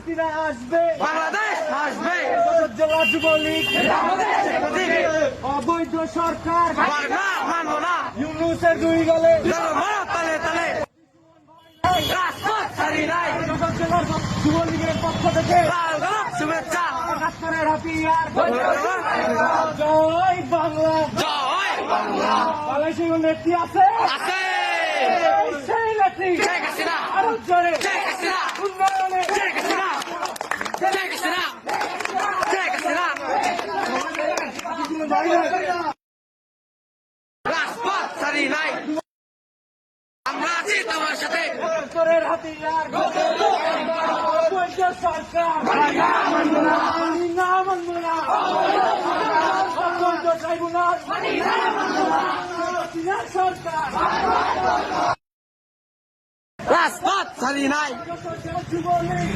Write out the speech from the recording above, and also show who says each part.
Speaker 1: হাসিনা আসবে,
Speaker 2: বাংলাদেশ আসবে,
Speaker 1: জেলা যুবলীগ অবৈধ সরকার
Speaker 2: মানব না,
Speaker 1: ইউনূসের দুই গলে
Speaker 2: তালে তালে রাজপথ ছাড়ি নাই,
Speaker 1: জেলা যুবলীগের পক্ষ থেকে
Speaker 2: শুভেচ্ছা,
Speaker 1: ডাক্তারের হাতিয়ার জয় বাংলা।
Speaker 2: জয় বাংলা।
Speaker 1: বাংলাদেশের নেত্রী আছে,
Speaker 2: আছে
Speaker 1: সেই নেত্রী
Speaker 2: শেখ হাসিনা,
Speaker 1: আরো জোরে
Speaker 2: শেখ হাসিনা,
Speaker 1: উন্নয়নে
Speaker 2: শেখ হাসিনা, শেখ হাসিনা, শেখ হাসিনা, রাজপথ ছাড়ি নাই, আমরা আছি তোমার সাথে,
Speaker 1: ডাক্তারের হাতিয়ার অবৈধ সরকার না মানব না, অবৈধ ট্রাইব্যুনাল হাসিনা সরকার
Speaker 2: রাজপথ ছাড়ি নাই,
Speaker 1: যুবলীগ